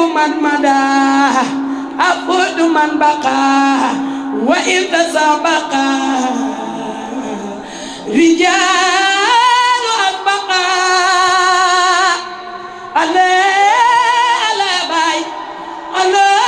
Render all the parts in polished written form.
من مدى أفود من بقى وإن تسابقا رجال أسبقا على باي على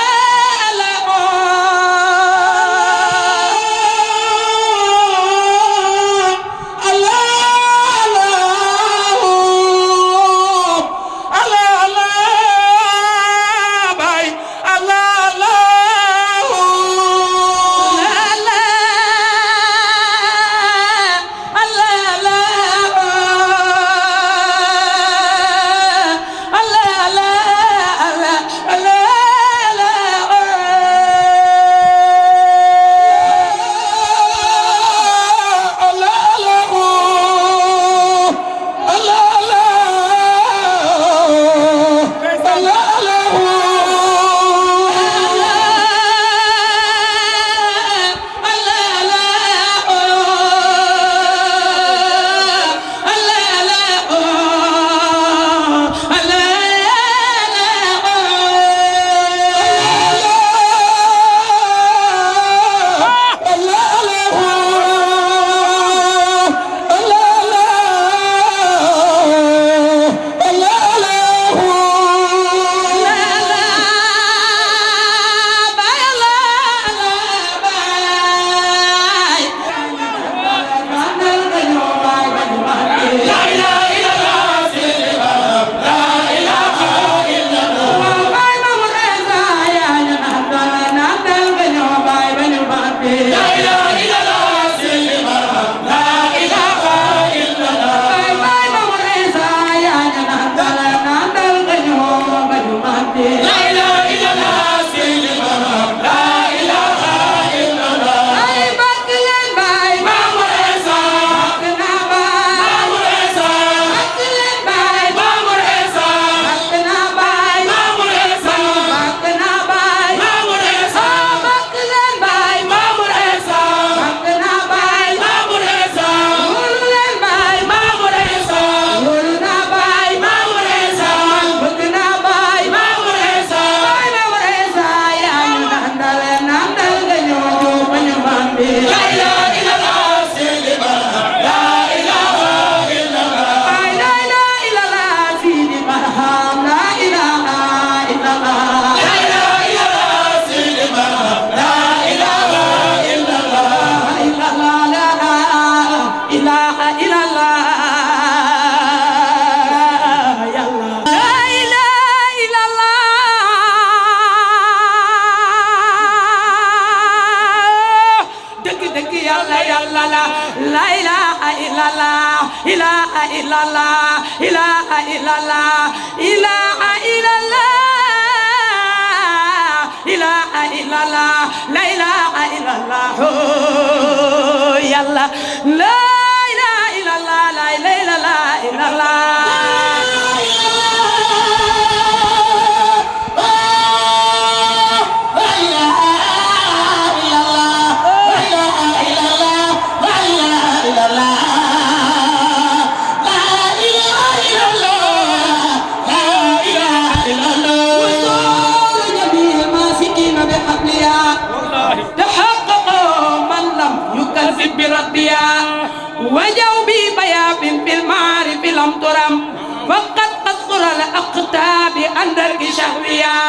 وجوبي بياب بالمعارف لم ترم فقد قصر الأقطاب أندرك شهويا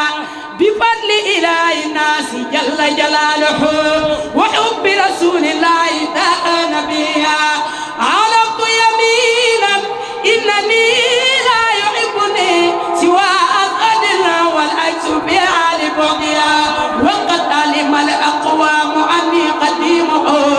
بفضل إله الناس جل جلاله وحب رسول الله داء نبيا عرفت يمينا إنني لا يحبني سوى أسعدنا والعكس في حال بغيا وقد علم الأقوام عني قديمه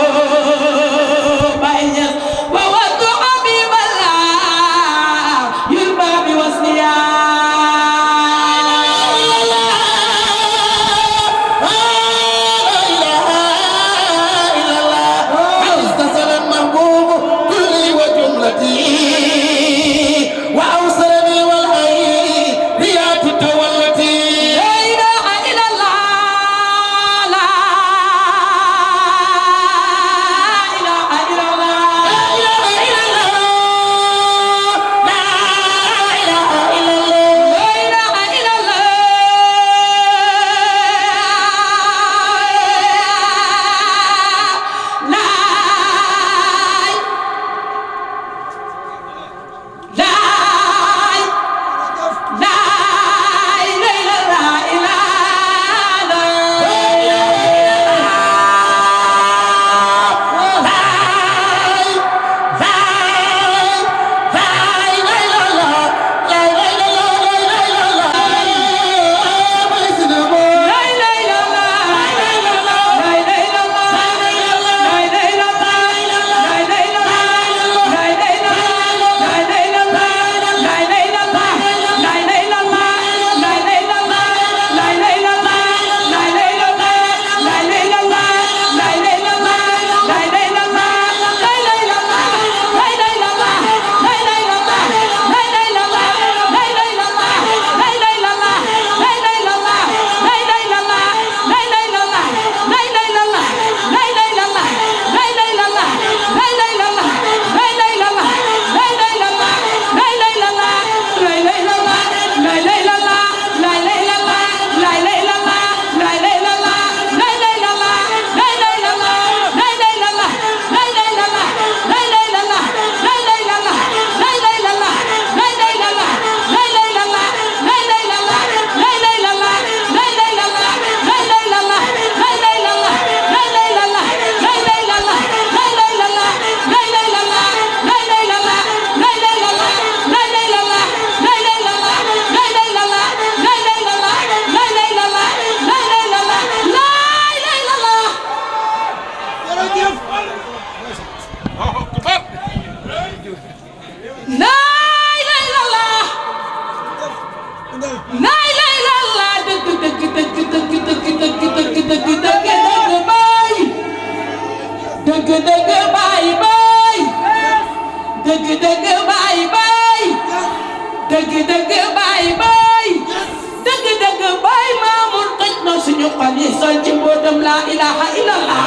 illallah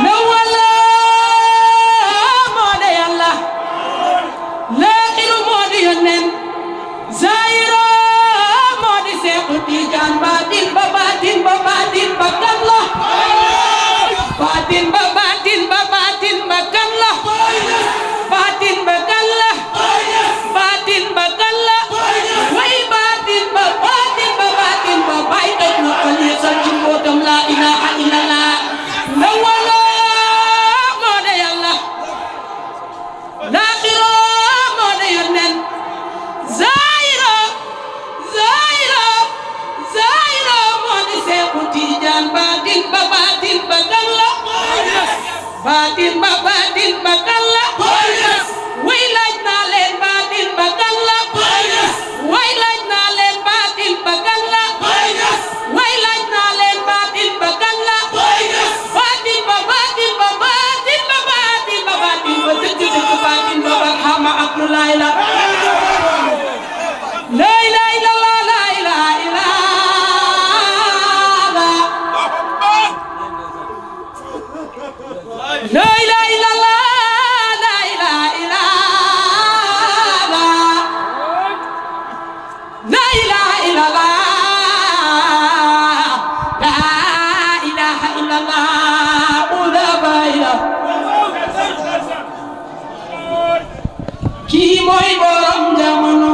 na wala moo de yàlla laaxiru moo di yónneen zaahiro moo di Seexu Tijaan baatin ba baatin ba baatin ba kan la baatin ba baatin ba baatin ba kan la baatin ba kan la baatin ba kan la way baatin ba baatin ba baatin ba bay toj na ko lii sol ci mbootam la ilaha illallah na wala moo de yàlla laaxiro moo de yónneen zaahiro zaahiro zaahiro moo di Seexu Tijaan baatin ba baatin ba kan la baatin ba baatin ba kan la way laaj naa leen baatin ba kan la way laaj naa leen baatin ba kan la way laaj naa leen baatin ba kan la baatin ba baatin ba baatin ba baatin ba baatin ba dëgg dëgg baatin ba ba xama ak lu laay la la ilaha illallah la ilaha illallah la ilaha illallah la ilaha illallah la ilaha illallah la ilaha illallah ula bayla kii mooy borom jamono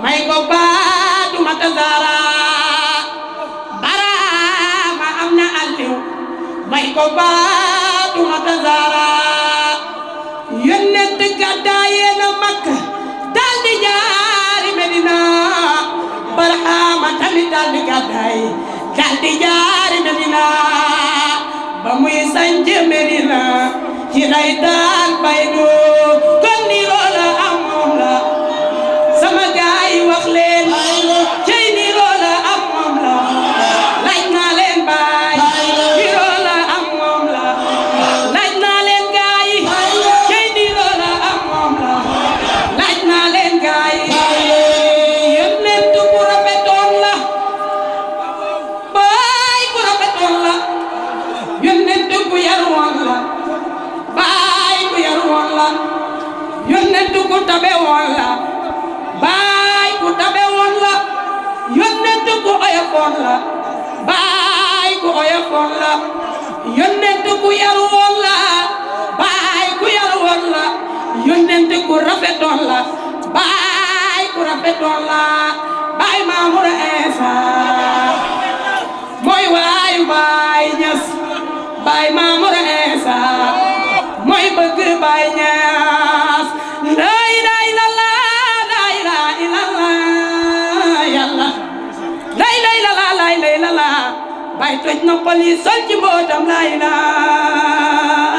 may ko baatu mata zara barama am na Aliou may ko baatu mata zara yonent gàddaaye na Makka dal di jaari Medina barama tamit dal di gàddaay dal di jaari Medina ba muy sanc Medina ci lay daan bay do kon ni loola am moom la sama gaay wax leen cey ni loola am moom la laaj naa leen baay ni loola am moom la laaj naa leen gaay cey ni loola am moom la laaj naa leen gaay yonent bu rafetoon la baay bu rafetoon la yonent bu yaruwoon la baay bu yaruwoon la yonent bu tabe woon la baay ku tabe woon la yonent ku oyofoon la baay ku oyofoon la yonent ku yaru woon la baay ku yaru woon la yonent ku rafetoon la baay ku rafetoon la baay Mamour Insa mooy waayu baay Ñas baay Mamour Insa mooy bëgg baay Ñas bay toj na xol yi sol ci mbootam la ilaha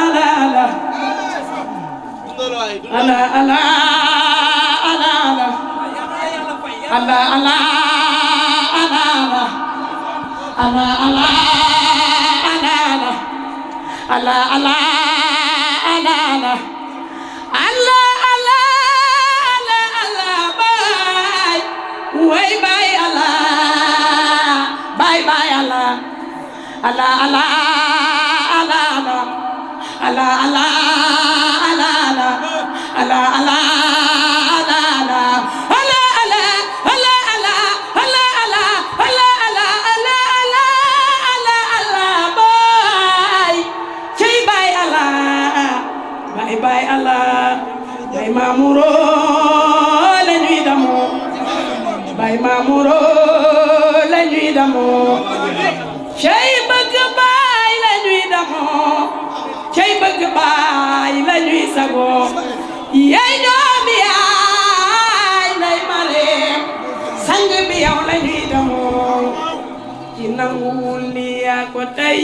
ala ala ala ala ala ala ala ala ala ala ala ala Allah Allah Allah Allah bay way bay Allah bay bay Allah Allah Allah Allah Allah Allah Allah Allah Allah Allah Baay Maamuro la ñuy damoo cey bëgg baay la ñuy damoo cey bëgg baay la ñuy sagoo yey doomi yaay Ndey Mareem sang bi yow la ñuy damoo ci nanguwul ni yaa ko tey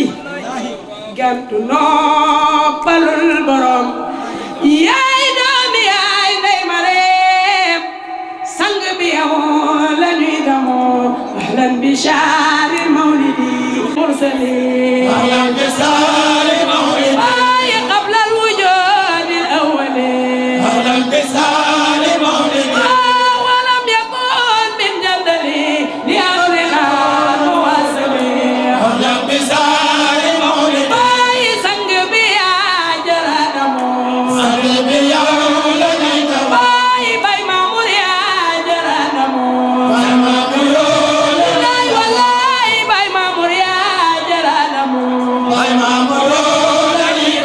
gantu noppalul borom yaay doomi yaay Ndey Mareem sang bi yow la ñuy damoo ahlan bi shaari mawlidi mursalin ahlan bi shaari mawlidi ay qabla al wujud al awwali ahlan bi shaari mawlidi wa lam yakun min jadali li amrina muwasili ahlan bi shaari mawlidi ay sang bi yaa jara damoo sang bi yow la ñuy damoo ay Baay Maamur yaa jara damoo Baay Maamur lay wallaay Baay Maamur yaa jara damoo Baay Maamur la ñuy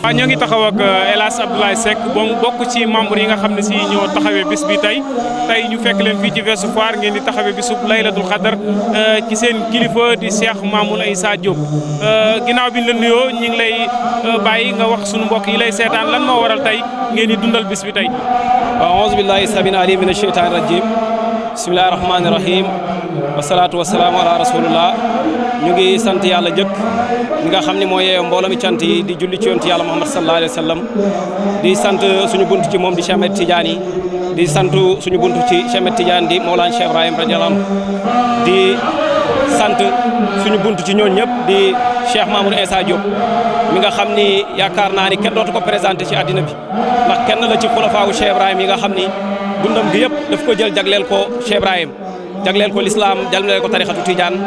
waaw ñoo ngi taxaw ak El Hadj Abdoulaye Seck moom bokk ci membre yi nga xam ne si ñoo taxawee bis bi tey ñu fekk leen fii ci Ouest Foire ngeen di taxawee bisub laylatul xadar ci seen kilifa di Cheikh Mamoune Issa Diop ginnaaw bi ñu la nuyoo ñu ngi lay bàyyi nga wax sunu mbokk yi lay seetaan lan moo waral tey ngeen di dundal bis bi tey. waaw auzu billahi sabina ali mina sheytaani rajim bismillahi rahmaani rahim wasalaatu wasalaamu ala rasulillah ñu ngi sant yàlla jëkk ñi nga xam ne moo yeeyoo mbooloo mi cant yi di julli ci yonent yàlla Muhammad sallallahu alayhi wa sallam di sant suñu bunt ci moom di Cheikh Ahmed Tidiane yi di sant suñu bunt ci Cheikh Ahmed Tidiane di Mawlana Cheikh Ibrahim radiyallahu anhu di sant suñu bunt ci ñooñu ñëpp di Cheikh Mamoune Issa Diop mi nga xam ni yaakaar naa ni kenn dootu ko présenté ci àddina bi ndax kenn la ci xulafaawu Cheikh Ibrahim yi nga xam ni dundam gi yëpp daf ko jël jagleel ko Cheikh Ibrahim jagleel ko l'islam jagleel ko tarixatu Tidiane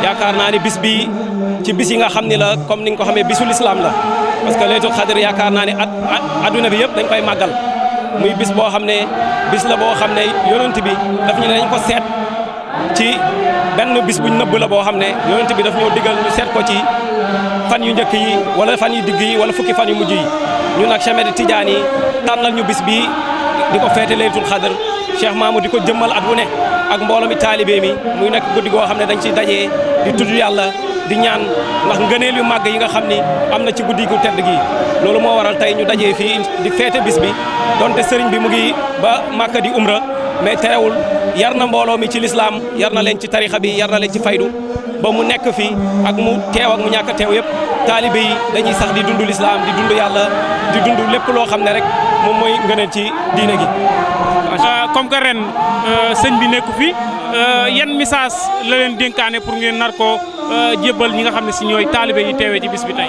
yaakaar naa ni bis bi ci bis yi nga xam ni la comme ni nga ko xamee bisu l'islam la parce que laylatul xadr yaakaar naa ni adduna bi yëpp dañ koy màggal muy bis boo xam ne bis la boo xam ne yonent bi daf ñu ne dañ ko seet ci benn bis buñ nëbb la boo xam ne yonent bi daf ñoo digal ñu seet ko ci fan yu njëkk yi wala fan yu digg yi wala fukki fan yu mujj yi ñun ak Cheikh Ahmed Tidiane yi tànnal ñu bis bi di ko feete laylatul xadr Cheikh Mamoud di ko jëmmal at wu ne ak mbooloo mi taalibe mi muy nekk guddi goo xam ne dañ ci dajee di tudd yàlla di ñaan ndax ngëneel yu màgg yi nga xam ni am na ci guddi gu tedd gi loolu moo waral tey ñu dajee fii di feete bis bi donte sëriñ bi mu ngi ba Màkka di umra mais terewul yar na mbooloo mi ci lislaam yar na leen ci tarixa bi yar na leen ci faydu ba mu nekk fii ak mu teew ak mu ñàkk a teew yëpp taalibe yi dañuy sax di dund lislaam di dund yàlla di dund lépp loo xam ne rek moom mooy ngëneel ci diine gi. comme que ren sëñ bi nekku fi yan message la leen dénkaane pour ngeen nar ko jébbal ñi nga xam ne si ñooy taalibe yi teewee ci bis bi tey.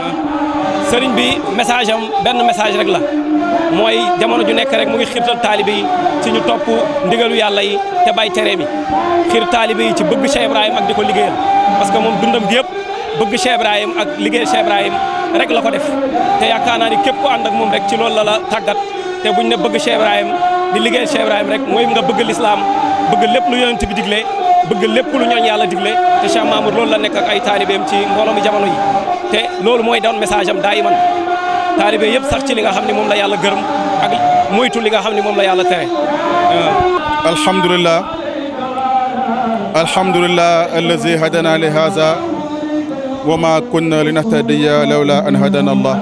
sëriñ bi message am benn message rek la mooy jamono ju nekk rek mu ngi xiirtal taalibe yi ci ñu topp ndigalu yàlla yi te bàyyi tere mi xiir taalibe yi ci bëgg Cheikh Ibrahim ak di ko liggéeyal parce que moom dundam gi yëpp bëgg Cheikh Ibrahim ak liggéeyal Cheikh Ibrahim rek la ko def te yaakaar naa ni képp ku ànd ak moom rek ci loolu la la tàggat te buñ ne bëgg Cheikh Ibrahim di liggéeyal Cheikh Ibrahim rek mooy nga bëgg l'islam bëgg lépp lu yonent bi digle bëgg lépp lu ñooñ yàlla digle te Cheikh Mamoud loolu la nekk ak ay taalibeem ci mbooloo mi jamono yi te loolu mooy doon message am daayiman taalibe yëpp sax ci li nga xam ne moom la yàlla gërëm ak moytu li nga xam ne moom la yàlla tere. alhamdulillah allazi hadana li haza wa ma kunna linahtadiya lawla an hadana allah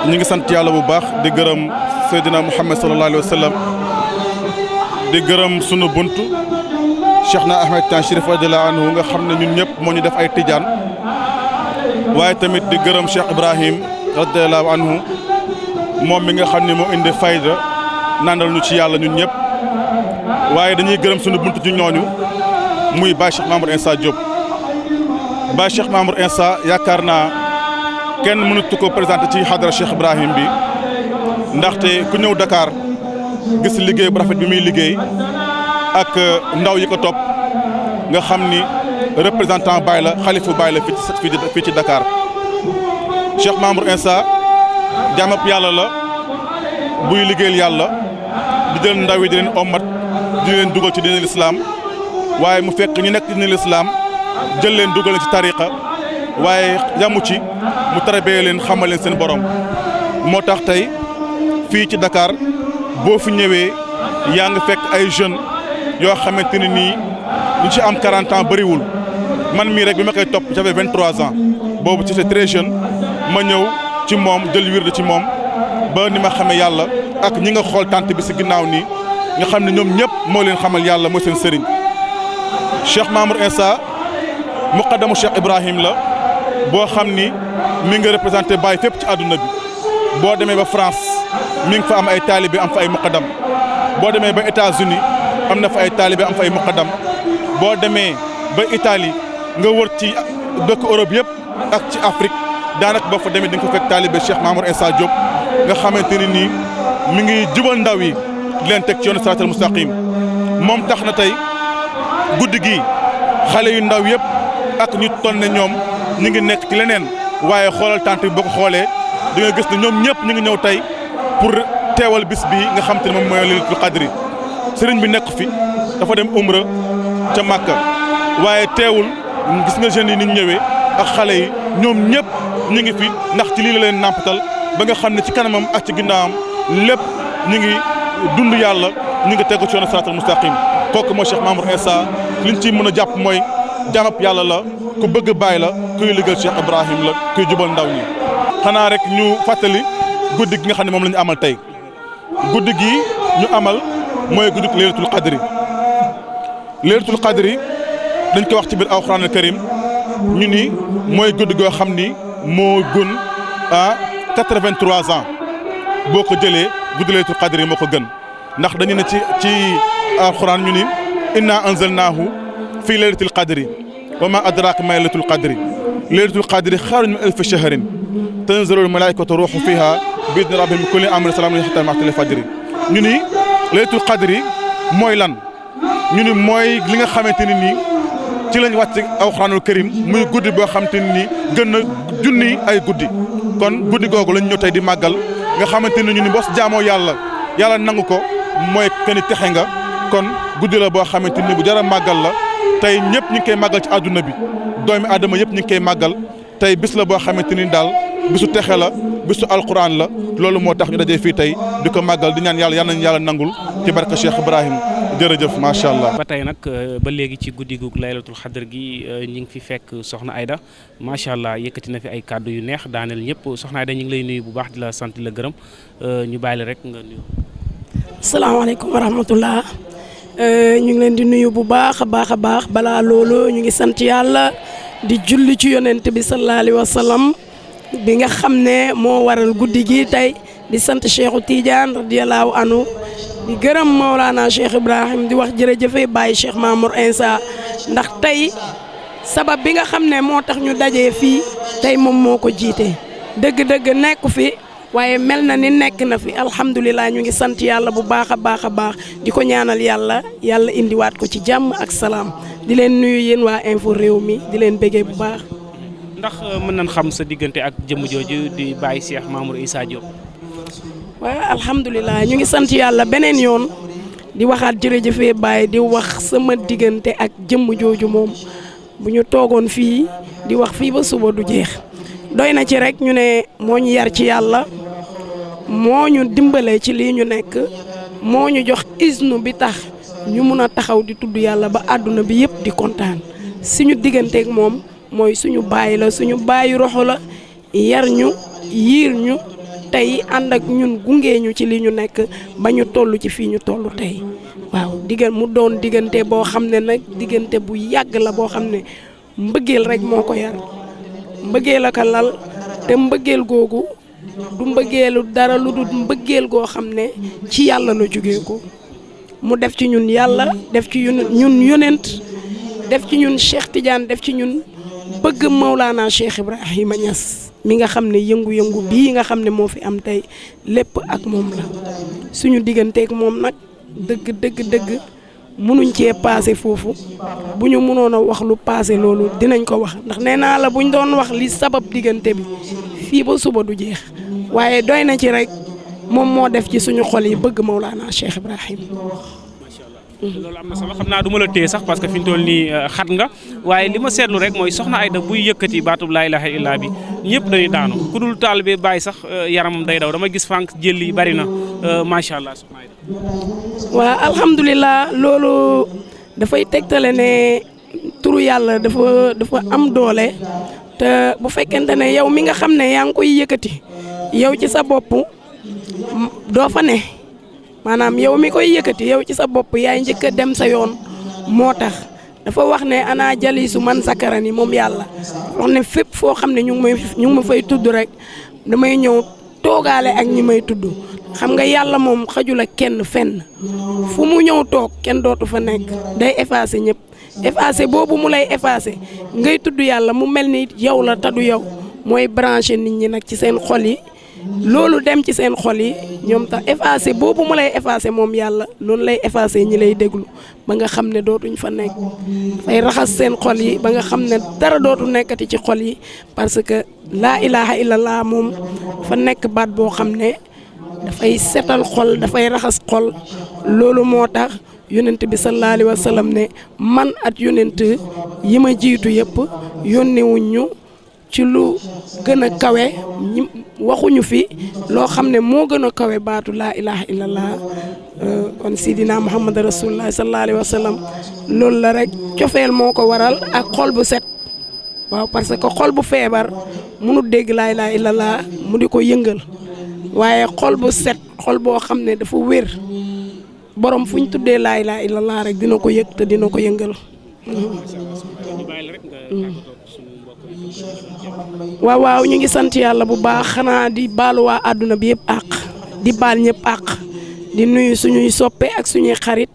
ñu ngi sant yàlla bu baax di gërëm Seydina Muhammad sallallahu alayhi wa sallam di gërëm sunu bunt Cheikhna Ahmed Tidiane Chérif radiyallahu anhu nga xam ne ñun ñëpp moo ñu def ay tijaan waaye tamit di gërëm Cheikh Ibrahim radiyallahu anhu moom mi nga xam ne moo indi fayda nandal ñu ci yàlla ñun ñëpp waaye dañuy gërëm sunu bunt ci ñooñu muy Baye Cheikh Mamoune Issa Diop Baye Cheikh Mamoune Issa yaakaar naa kenn mënatu ko présenté ci xadara Cheikh Ibrahim bi ndaxte ku ñëw Dakar gis liggéey bu rafet bi muy liggéey ak ndaw yi ko topp nga xam ni représentant Baye la xalifu Baye la fii ci Dakar Cheikh Mamoune Issa jaamab yàlla la buy liggéeyal yàlla di jël ndaw yi di leen ommat di leen dugal ci diine l'islam waaye mu fekk ñu nekk ci diine l'islam jël leen dugal ci tariqa waaye yamu ci mu tarabee leen xamal leen seen borom moo tax tey fii ci Dakar boo fi ñëwee yaa ngi fekk ay jeunes yoo xamante ne nii ñu ci am 40 ans bëriwul man mii rek bi ma koy topp j'avais 23 ans boobu ci c'est très jeune ma ñëw ci moom jël wird ci moom ba ni ma xamee yàlla ak ñi nga xool tànt bi si ginnaaw nii nga xam ne ñoom ñëpp moo leen xamal yàlla mooy seen sëriñ Cheikh Mamour Insa muqaddamu Cheikh Ibrahim la boo xam ni mi nga représenté Baye fépp ci àdduna bi boo demee ba France mi ngi fa am ay taalibe am fa ay muqaddam boo demee ba États-Unis am na fa ay taalibe am fa ay muqaddam boo demee ba Italie nga wër ci dëkk Europe yëpp ak ci Afrique daanaka boo fa demee di nga ko fekk taalibe Cheikh Mamour Insa Diop nga xamante ni nii mi ngi jubal ndaw yi di leen teg ci yoonu siraatal mustaqim moom tax na tey guddi gi xale yu ndaw yëpp ak ñu toll ne ñoom ñu ngi nekk ci leneen waaye xoolal tànt bi boo ko xoolee di nga gis ne ñoom ñëpp ñu ngi ñëw tey pour teewal bis bi nga xam te ne moom mooy laylatul qadri sëriñ bi nekk fi dafa dem umra ca Màkka waaye teewul gis nga jeunes yi ni ñu ñëwee ak xale yi ñoom ñëpp ñu ngi fi ndax ci lii la leen nàmpatal ba nga xam ne ci kanamam ak ci ginnaawam lépp ñu ngi dund yàlla ñu ngi tegu ci yoonu siraatal mustaqim kooku mooy Cheikh Mamour Insa liñ ci mën a jàpp mooy jaamab yàlla la ku bëgg Baay la kuy liggéeyal Cheikh Ibrahim la kuy jubal ndaw ñi. xanaa rek ñu fàttali guddi gi nga xam ne moom la ñu amal tey guddi gi ñu amal mooy guddi laylatul qadri laylatul qadri dañ ko wax ci biir alxuraan al karim ñu ni mooy guddi goo xam ni moo gën 83 ans boo ko jëlee guddi laylatul qadri moo ko gën ndax dañu ne ci alxuraan ñu ni inna anzalnaahu fii laylatil qadri wa ma adraaka ma laylatul qadri laylatul qadri xayrun min alfi shahrin tanzalul malaikatu ruuhu fiha bi idni rabbihim min kulli amrin salaamun hiya hattaa matla'il fajri ñu ni laylatul qadri mooy lan ñu ni mooy li nga xamante ni nii ci lañ wàcc alxuraanul karim muy guddi boo xamante ni nii gën na junni ay guddi kon guddi googu lañ ñëw tey di màggal nga xamante ni ñu ni bos jaamoo yàlla nangu ko mooy que ni texe nga kon guddi la boo xamante ni bu jar a màggal la tey ñëpp ñu ngi koy màggal ci àdduna bi doomi aadama yëpp ñu ngi koy màggal tey bis la boo xamante ni daal bisu texe la bisu alquran la loolu moo tax ñu dajee fii tey di ko màggal di ñaan yàlla nañu yàlla nangul ci barke Cheikh Ibrahim jërëjëf macha allah. ba tey nag ba léegi ci guddi gu laylatul xadr gi ñu ngi fi fekk soxna Aida macha allah yëkkati na fi ay kàddu yu neex daaneel ñëpp soxna Aida ñu ngi lay nuyu bu baax di la sant di la gërëm ñu bàyyi la rek nga nuyu. salaamaaleykum wa rahmatullah ñu ngi leen di nuyu bu baax a baax balaa loolu ñu ngi sant yàlla di julli ci yonent bi sallallahu alayhi wa sallam bi nga xam ne moo waral guddi gi tey di sant Cheikhu Tidiane radiyallahu anhu di gërëm Maulana Cheikh Ibrahim di wax jërëjëfe Baye Cheikh Mamour Insa ndax tey sabab bi nga xam ne moo tax ñu dajee fii tey moom moo ko jiite dëgg-dëgg nekku fi waaye mel na ni nekk na fi alhamdulilah ñu ngi sant yàlla bu baax a baax di ko ñaanal yàlla indiwaat ko ci jàmm ak salaam di leen nuyu yéen waa info réew mi di leen béggee bu baax. ndax mën nañ xam sa diggante ak jëmm jooju di Baye Cheikh Mamour Insa Diop. waaw alhamdulilah ñu ngi sant yàlla beneen yoon di waxaat jërëjëfee Baye di wax sama diggante ak jëmm jooju moom bu ñu toogoon fii di wax fii ba suba du jeex doy na ci rek ñu ne moo ñu yar ci yàlla. moo ñu dimbalee ci lii ñu nekk moo ñu jox isnu bi tax ñu mun a taxaw di tudd yàlla ba àdduna bi yëpp di kontaan suñu digganteeg moom mooy suñu baay la suñu baayu roxo la yar ñu yiir ñu tey ànd ak ñun gunge ñu ci li ñu nekk ba ñu toll ci fii ñu toll tey waaw mu doon diggante boo xam ne nag diggante bu yàgg la boo xam ne mbëggeel rek moo ko yar mbëggeel ak lal te mbëggeel googu du mbëggeelu dara lu dul mbëggeel goo xam ne ci yàlla la jógee ko mu def ci ñun yàlla def ci ñun yonent def ci ñun Cheikh Tidiane def ci ñun bëgg Maulana Cheikh Ibrahima Niass mi nga xam ne yëngu-yëngu bii nga xam ne moo fi am tey lépp ak moom la suñu digganteeg moom nag dëgg mënuñ cee passé foofu bu ñu mënoon a wax lu passé loolu dinañ ko wax ndax nee naa la buñ doon wax li sabab diggante bi fii ba suba du jeex waaye doy na ci rek moom moo def ci suñu xol yi bëgg Maulana Cheikh Ibrahim. loolu am na solo xam naa du ma la téye sax parce que fi ñu toll nii xat nga waaye li ma seetlu rek mooy soxna Aida buy yëkkati baatub laa ilaaha illa bi ñëpp dañuy daanu ku dul taalibe Baay sax yaramam day daw dama gis fànk jël yi bari na macha allah soxna Aida. waaw alhamdulilah loolu dafay tegtale ne turu yàlla dafa am doole te bu fekkente ne yow mi nga xam ne yaa ngi koy yëkkati yow ci sa bopp doo fa ne maanaam yow mi koy yëkkati yow ci sa bopp yaay njëkk a dem sa yoon moo tax dafa wax ne ana jalisu man sakarani moom yàlla wax ne fépp foo xam ne ñu ngi ma fay tudd rek damay ñëw toogaale ak ñi may tudd xam nga yàlla moom xajul ak kenn fenn fu mu ñëw toog kenn dootu fa nekk day effacer ñëpp effacer boobu mu lay effacer ngay tudd yàlla mu mel ni yow la tadu yow mooy branché nit ñi nag ci seen xol yi loolu dem ci seen xol yi ñoom tax effacer boobu mu lay effacer moom yàlla noonu lay effacer ñi lay déglu ba nga xam ne dootuñ fa nekk dafay raxas seen xol yi ba nga xam ne dara dootu nekkati ci xol yi parce que laa ilaha illallah moom fa nekk baat boo xam ne dafay setal xol dafay raxas xol loolu moo tax yonent bi sallallahu alayhi wa sallam ne man at yonent yi ma jiitu yëpp yónnewuñ ñu ci lu gën a kawe waxuñu fi loo xam ne moo gën a kawe baatu laa ilaha illallah kon sidina muhammad rasulullah sallallahu alayhi wa sallam loolu la rek cofeel moo ko waral ak xol bu set waaw parce que xol bu feebar mënu dégg laa ilaha illallah mu di ko yëngal waaye xol bu set xol boo xam ne dafa wér borom fu ñu tuddee laa ilaaha illallah rek dina ko yëg te dina ko yëngal. waaw ñu ngi sant yàlla bu baax xanaa di baalu waa àdduna bi yëpp àq di baal ñëpp àq di nuyu suñuy soppe ak suñuy xarit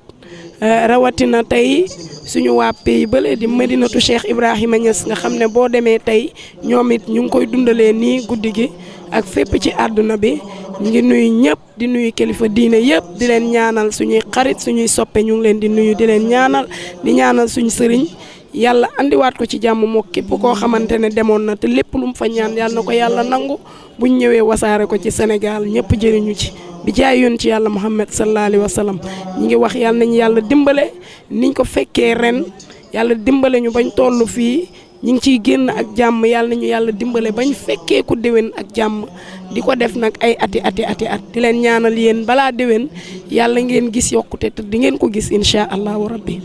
rawatina tey suñu waa pays bële di Medinatu Cheikh Ibrahima Niass nga xam ne boo demee tey ñoom it ñu ngi koy dundalee nii guddi gi ak fépp ci àdduna bi. ñu ngi nuyu ñëpp di nuyu kilifa diine yëpp di leen ñaanal suñuy xarit suñuy soppe ñu ngi leen di nuyu di leen ñaanal di ñaanal suñu sëriñ yàlla andiwaat ko ci jàmm moo képp koo xamante ne demoon na te lépp lu mu fa ñaan yàlla na ko yàlla nangu buñ ñëwee wasaare ko ci Sénégal ñëpp jëriñu ci bi jaay yoon ci yàlla Muhammad sallallahu alayhi wa sallam ñi ngi wax yàlla nañu yàlla dimbale niñ ko fekkee ren yàlla dimbale ñu bañ toll fii ñi ngi ciy génn ak jàmm yàlla nañu yàlla dimbale bañ fekkee ku déwén ak jàmm di ko def nag ay ati di leen ñaanal yéen balaa déwén yàlla ngeen gis yokkute te di ngeen ko gis incha allahu rabbi